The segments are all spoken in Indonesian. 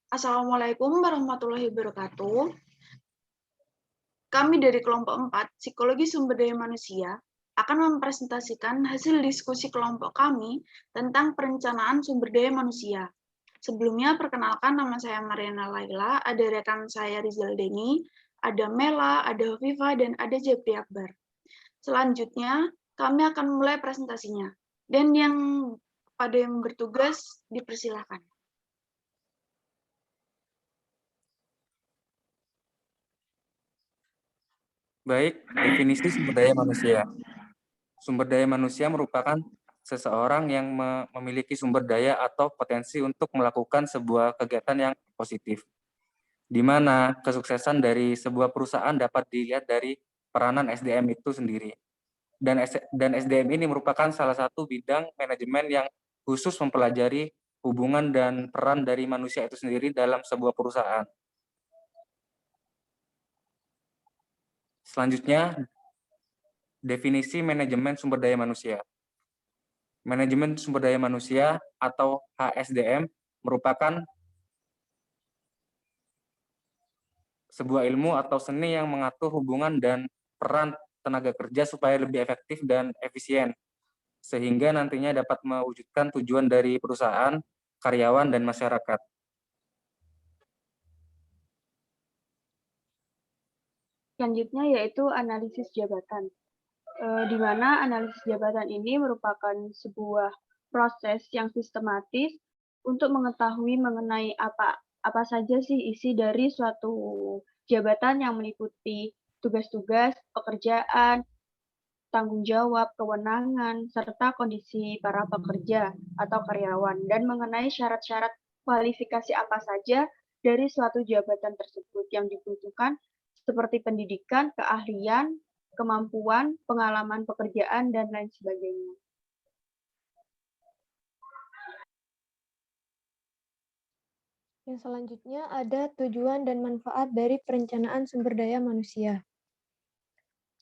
Assalamualaikum warahmatullahi wabarakatuh. Kami dari kelompok 4, Psikologi Sumber Daya Manusia, akan mempresentasikan hasil diskusi kelompok kami tentang perencanaan sumber daya manusia. Sebelumnya, perkenalkan nama saya Mariana Laila, ada rekan saya Rizal Deni, ada Mela, ada Hovifa, dan ada Jepri Akbar. Selanjutnya, kami akan mulai presentasinya. Dan yang bertugas, dipersilahkan. Baik, definisi sumber daya manusia. Sumber daya manusia merupakan seseorang yang memiliki sumber daya atau potensi untuk melakukan sebuah kegiatan yang positif, di mana kesuksesan dari sebuah perusahaan dapat dilihat dari peranan SDM itu sendiri. Dan SDM ini merupakan salah satu bidang manajemen yang khusus mempelajari hubungan dan peran dari manusia itu sendiri dalam sebuah perusahaan. Selanjutnya, definisi manajemen sumber daya manusia. Manajemen sumber daya manusia atau HSDM merupakan sebuah ilmu atau seni yang mengatur hubungan dan peran tenaga kerja supaya lebih efektif dan efisien, sehingga nantinya dapat mewujudkan tujuan dari perusahaan, karyawan, dan masyarakat. Selanjutnya yaitu analisis jabatan, di mana analisis jabatan ini merupakan sebuah proses yang sistematis untuk mengetahui mengenai apa saja sih isi dari suatu jabatan yang meliputi tugas-tugas, pekerjaan, tanggung jawab, kewenangan, serta kondisi para pekerja atau karyawan, dan mengenai syarat-syarat kualifikasi apa saja dari suatu jabatan tersebut yang dibutuhkan seperti pendidikan, keahlian, kemampuan, pengalaman pekerjaan, dan lain sebagainya. Yang selanjutnya ada tujuan dan manfaat dari perencanaan sumber daya manusia.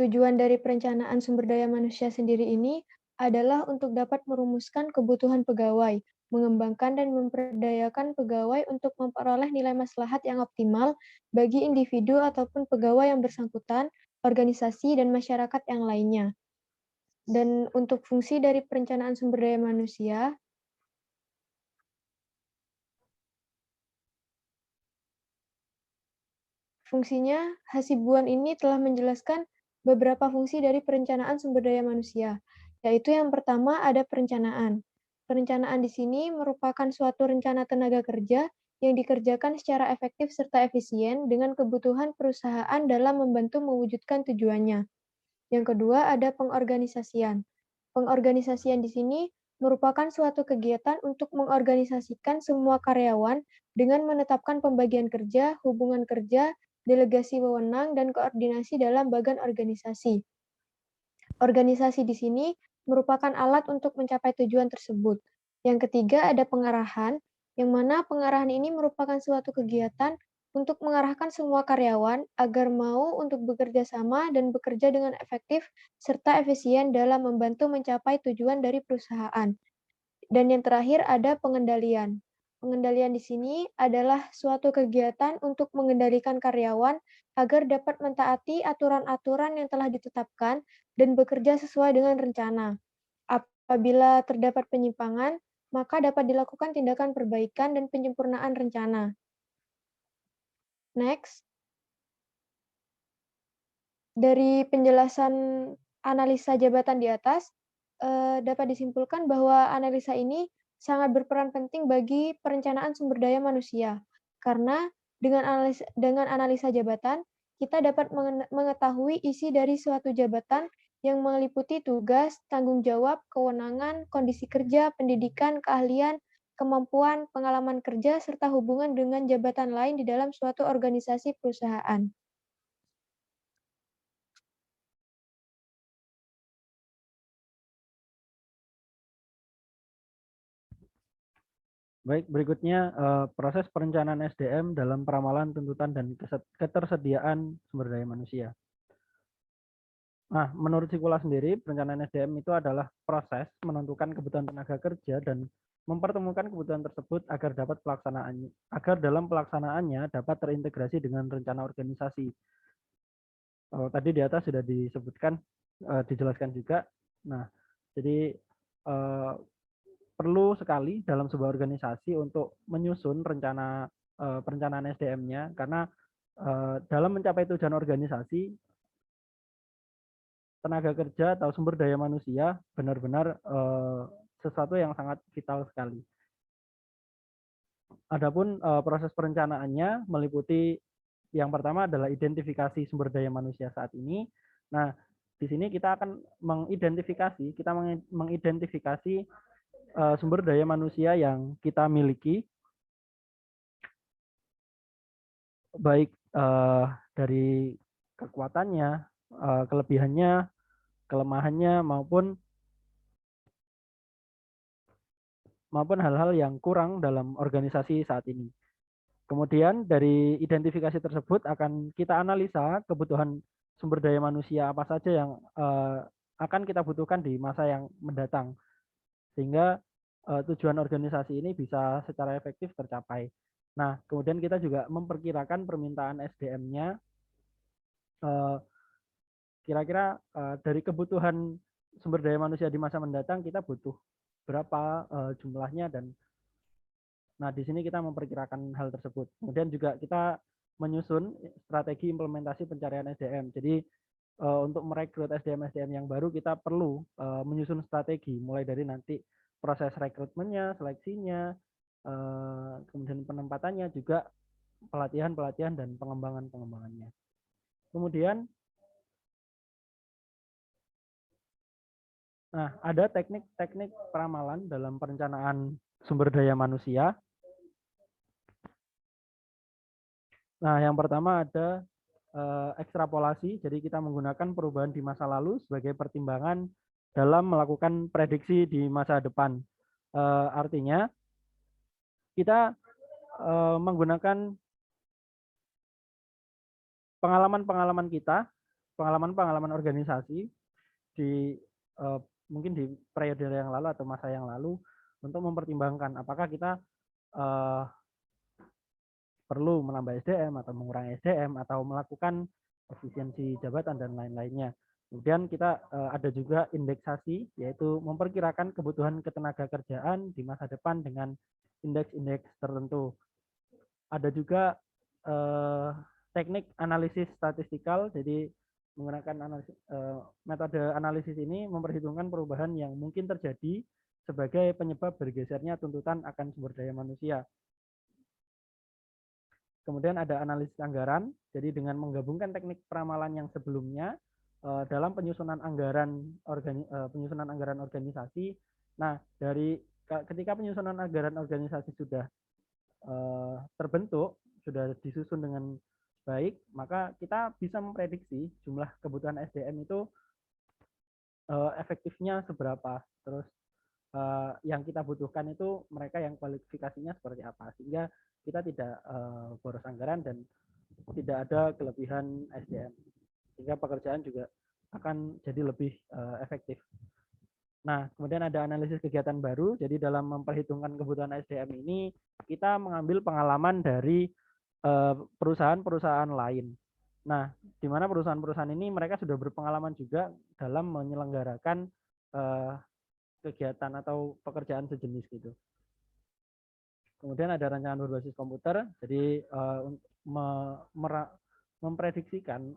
Tujuan dari perencanaan sumber daya manusia sendiri ini adalah untuk dapat merumuskan kebutuhan pegawai, mengembangkan dan memperdayakan pegawai untuk memperoleh nilai maslahat yang optimal bagi individu ataupun pegawai yang bersangkutan, organisasi, dan masyarakat yang lainnya. Dan untuk fungsi dari perencanaan sumber daya manusia, fungsinya, Hasibuan ini telah menjelaskan beberapa fungsi dari perencanaan sumber daya manusia, yaitu yang pertama ada perencanaan. Perencanaan di sini merupakan suatu rencana tenaga kerja yang dikerjakan secara efektif serta efisien dengan kebutuhan perusahaan dalam membantu mewujudkan tujuannya. Yang kedua ada pengorganisasian. Pengorganisasian di sini merupakan suatu kegiatan untuk mengorganisasikan semua karyawan dengan menetapkan pembagian kerja, hubungan kerja, delegasi wewenang, dan koordinasi dalam bagan organisasi. Organisasi di sini merupakan alat untuk mencapai tujuan tersebut. Yang ketiga ada pengarahan, yang mana pengarahan ini merupakan suatu kegiatan untuk mengarahkan semua karyawan agar mau untuk bekerja sama dan bekerja dengan efektif serta efisien dalam membantu mencapai tujuan dari perusahaan. Dan yang terakhir ada pengendalian. Pengendalian di sini adalah suatu kegiatan untuk mengendalikan karyawan agar dapat mentaati aturan-aturan yang telah ditetapkan dan bekerja sesuai dengan rencana. Apabila terdapat penyimpangan, maka dapat dilakukan tindakan perbaikan dan penyempurnaan rencana. Next. Dari penjelasan analisa jabatan di atas, dapat disimpulkan bahwa analisa ini sangat berperan penting bagi perencanaan sumber daya manusia. Karena dengan analisa jabatan, kita dapat mengetahui isi dari suatu jabatan yang meliputi tugas, tanggung jawab, kewenangan, kondisi kerja, pendidikan, keahlian, kemampuan, pengalaman kerja, serta hubungan dengan jabatan lain di dalam suatu organisasi perusahaan. Baik, berikutnya proses perencanaan SDM dalam peramalan tuntutan dan ketersediaan sumber daya manusia. Nah, menurut Sikula sendiri, perencanaan SDM itu adalah proses menentukan kebutuhan tenaga kerja dan mempertemukan kebutuhan tersebut agar dalam pelaksanaannya dapat terintegrasi dengan rencana organisasi. Tadi di atas sudah disebutkan, dijelaskan juga. Nah, jadi perlu sekali dalam sebuah organisasi untuk menyusun perencanaan SDM-nya, karena dalam mencapai tujuan organisasi, tenaga kerja atau sumber daya manusia benar-benar sesuatu yang sangat vital sekali. Adapun proses perencanaannya meliputi yang pertama adalah identifikasi sumber daya manusia saat ini. Nah, di sini kita akan mengidentifikasi sumber daya manusia yang kita miliki, baik dari kekuatannya, kelebihannya, kelemahannya, maupun hal-hal yang kurang dalam organisasi saat ini. Kemudian dari identifikasi tersebut akan kita analisa kebutuhan sumber daya manusia apa saja yang akan kita butuhkan di masa yang mendatang, sehingga tujuan organisasi ini bisa secara efektif tercapai. Nah, kemudian kita juga memperkirakan permintaan SDM-nya, kira-kira dari kebutuhan sumber daya manusia di masa mendatang kita butuh berapa jumlahnya, dan nah di sini kita memperkirakan hal tersebut. Kemudian juga kita menyusun strategi implementasi pencarian SDM. Jadi untuk merekrut SDM yang baru kita perlu menyusun strategi, mulai dari nanti proses rekrutmennya, seleksinya, kemudian penempatannya, juga pelatihan dan pengembangannya. Kemudian ada teknik-teknik peramalan dalam perencanaan sumber daya manusia. Nah, yang pertama ada ekstrapolasi. Jadi kita menggunakan perubahan di masa lalu sebagai pertimbangan dalam melakukan prediksi di masa depan. Artinya kita menggunakan pengalaman organisasi di mungkin di periode yang lalu atau masa yang lalu, untuk mempertimbangkan apakah kita perlu menambah SDM atau mengurangi SDM atau melakukan efisiensi jabatan dan lain-lainnya. Kemudian kita ada juga indeksasi, yaitu memperkirakan kebutuhan ketenaga kerjaan di masa depan dengan indeks-indeks tertentu. Ada juga teknik analisis statistikal, jadi menggunakan metode analisis ini memperhitungkan perubahan yang mungkin terjadi sebagai penyebab bergesernya tuntutan akan sumber daya manusia. Kemudian ada analisis anggaran, jadi dengan menggabungkan teknik peramalan yang sebelumnya dalam penyusunan anggaran organisasi. Nah, ketika penyusunan anggaran organisasi sudah terbentuk, sudah disusun dengan baik, maka kita bisa memprediksi jumlah kebutuhan SDM itu efektifnya seberapa. Terus yang kita butuhkan itu mereka yang kualifikasinya seperti apa, sehingga kita tidak boros anggaran dan tidak ada kelebihan SDM, sehingga pekerjaan juga akan jadi lebih efektif. Nah, kemudian ada analisis kegiatan baru. Jadi dalam memperhitungkan kebutuhan SDM ini kita mengambil pengalaman dari perusahaan-perusahaan lain. Nah, di mana perusahaan-perusahaan ini mereka sudah berpengalaman juga dalam menyelenggarakan kegiatan atau pekerjaan sejenis gitu. Kemudian ada rancangan berbasis komputer, jadi memprediksikan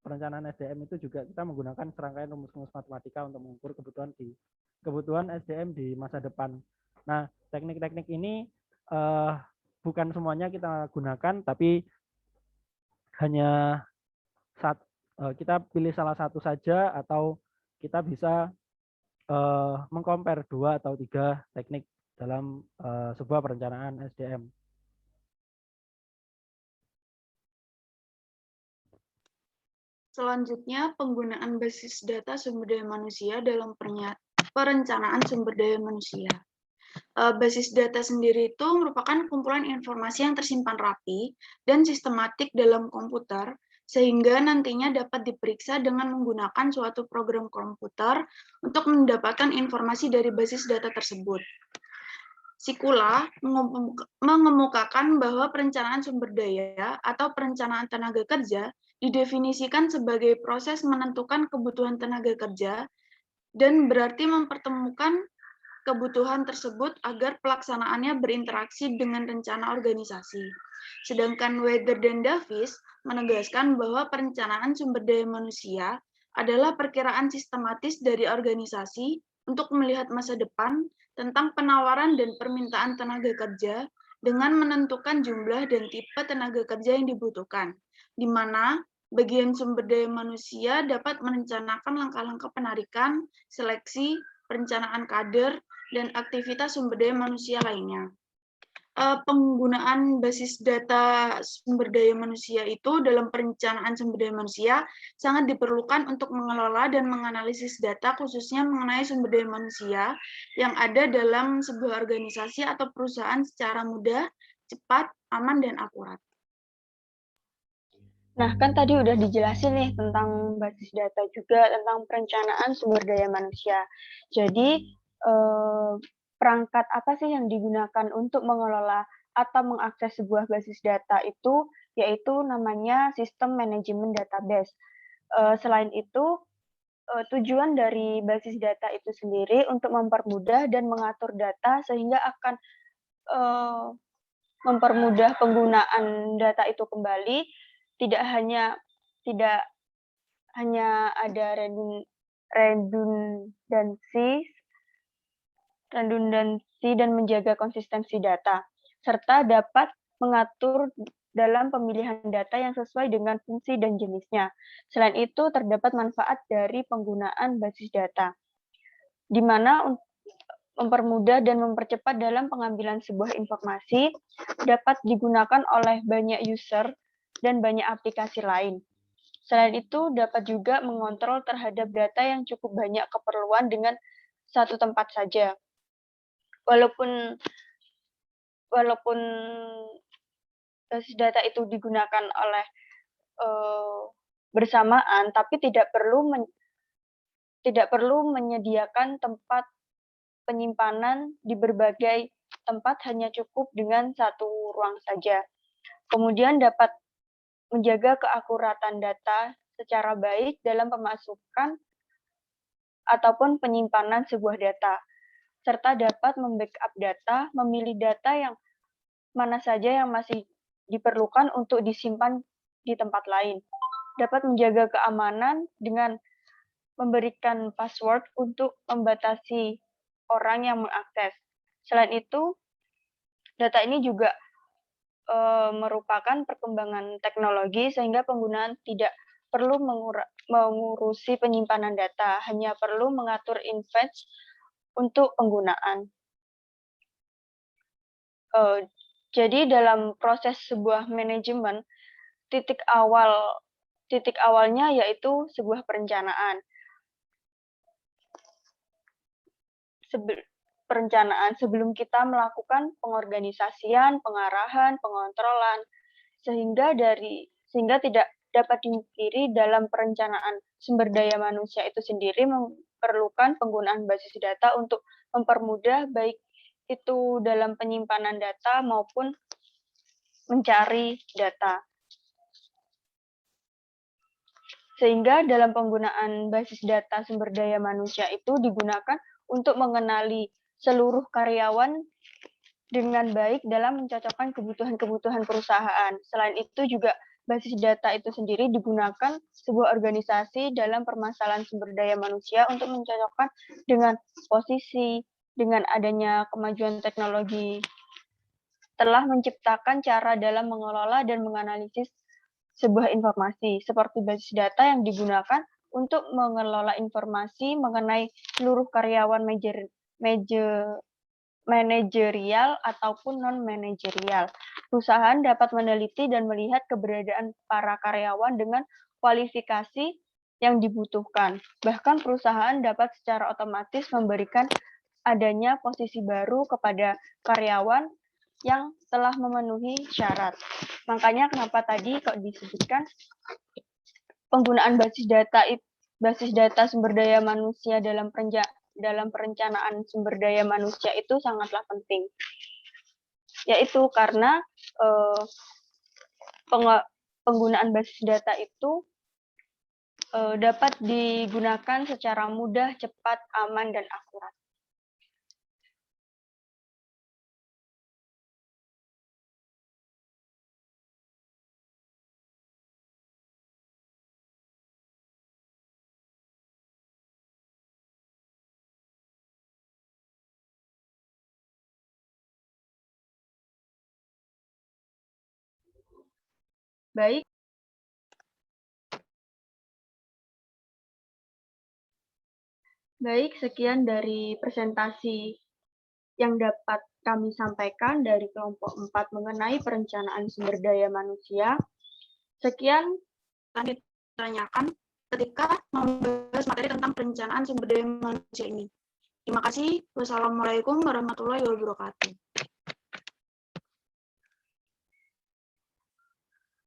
perencanaan SDM itu juga kita menggunakan serangkaian rumus-rumus matematika untuk mengukur kebutuhan SDM di masa depan. Nah, teknik-teknik ini bukan semuanya kita gunakan, tapi hanya kita pilih salah satu saja, atau kita bisa mengcompare 2 atau 3 teknik dalam sebuah perencanaan SDM. Selanjutnya, penggunaan basis data sumber daya manusia dalam perencanaan sumber daya manusia. Basis data sendiri itu merupakan kumpulan informasi yang tersimpan rapi dan sistematik dalam komputer, sehingga nantinya dapat diperiksa dengan menggunakan suatu program komputer untuk mendapatkan informasi dari basis data tersebut. Sikula mengemukakan bahwa perencanaan sumber daya atau perencanaan tenaga kerja didefinisikan sebagai proses menentukan kebutuhan tenaga kerja dan berarti mempertemukan kebutuhan tersebut agar pelaksanaannya berinteraksi dengan rencana organisasi. Sedangkan Weger dan Davis menegaskan bahwa perencanaan sumber daya manusia adalah perkiraan sistematis dari organisasi untuk melihat masa depan tentang penawaran dan permintaan tenaga kerja dengan menentukan jumlah dan tipe tenaga kerja yang dibutuhkan, di mana bagian sumber daya manusia dapat merencanakan langkah-langkah penarikan, seleksi, perencanaan kader, dan aktivitas sumber daya manusia lainnya. Penggunaan basis data sumber daya manusia itu dalam perencanaan sumber daya manusia sangat diperlukan untuk mengelola dan menganalisis data khususnya mengenai sumber daya manusia yang ada dalam sebuah organisasi atau perusahaan secara mudah, cepat, aman, dan akurat. Nah, kan tadi udah dijelasin nih tentang basis data juga, tentang perencanaan sumber daya manusia. Jadi, perangkat apa sih yang digunakan untuk mengelola atau mengakses sebuah basis data itu, yaitu namanya sistem manajemen database. Selain itu, tujuan dari basis data itu sendiri untuk mempermudah dan mengatur data sehingga akan mempermudah penggunaan data itu kembali, tidak hanya ada redundansi dan menjaga konsistensi data, serta dapat mengatur dalam pemilihan data yang sesuai dengan fungsi dan jenisnya. Selain itu, terdapat manfaat dari penggunaan basis data, di mana mempermudah dan mempercepat dalam pengambilan sebuah informasi dapat digunakan oleh banyak user dan banyak aplikasi lain. Selain itu, dapat juga mengontrol terhadap data yang cukup banyak keperluan dengan satu tempat saja. Walaupun basis data itu digunakan oleh bersamaan, tapi tidak perlu menyediakan tempat penyimpanan di berbagai tempat, hanya cukup dengan satu ruang saja. Kemudian dapat menjaga keakuratan data secara baik dalam pemasukan ataupun penyimpanan sebuah data, serta dapat membackup data, memilih data yang mana saja yang masih diperlukan untuk disimpan di tempat lain. Dapat menjaga keamanan dengan memberikan password untuk membatasi orang yang mengakses. Selain itu, data ini juga merupakan perkembangan teknologi sehingga penggunaan tidak perlu mengurusi penyimpanan data, hanya perlu mengatur invest untuk penggunaan. Jadi dalam proses sebuah manajemen, titik awalnya yaitu sebuah perencanaan. Sebelum kita melakukan pengorganisasian, pengarahan, pengontrolan, sehingga tidak dapat dipungkiri dalam perencanaan sumber daya manusia itu sendiri memerlukan penggunaan basis data untuk mempermudah baik itu dalam penyimpanan data maupun mencari data. Sehingga dalam penggunaan basis data sumber daya manusia itu digunakan untuk mengenali seluruh karyawan dengan baik dalam mencocokkan kebutuhan-kebutuhan perusahaan. Selain itu juga basis data itu sendiri digunakan sebuah organisasi dalam permasalahan sumber daya manusia untuk mencocokkan dengan posisi, dengan adanya kemajuan teknologi telah menciptakan cara dalam mengelola dan menganalisis sebuah informasi, seperti basis data yang digunakan untuk mengelola informasi mengenai seluruh karyawan manajerial ataupun non-manajerial. Perusahaan dapat meneliti dan melihat keberadaan para karyawan dengan kualifikasi yang dibutuhkan. Bahkan perusahaan dapat secara otomatis memberikan adanya posisi baru kepada karyawan yang telah memenuhi syarat. Makanya kenapa tadi kok disebutkan penggunaan basis data sumber daya manusia dalam dalam perencanaan sumber daya manusia itu sangatlah penting. Yaitu karena penggunaan basis data itu dapat digunakan secara mudah, cepat, aman, dan akurat. Baik. Baik, sekian dari presentasi yang dapat kami sampaikan dari kelompok 4 mengenai perencanaan sumber daya manusia. Sekian Akan ditanyakan ketika membahas materi tentang perencanaan sumber daya manusia ini. Terima kasih. Wassalamualaikum warahmatullahi wabarakatuh.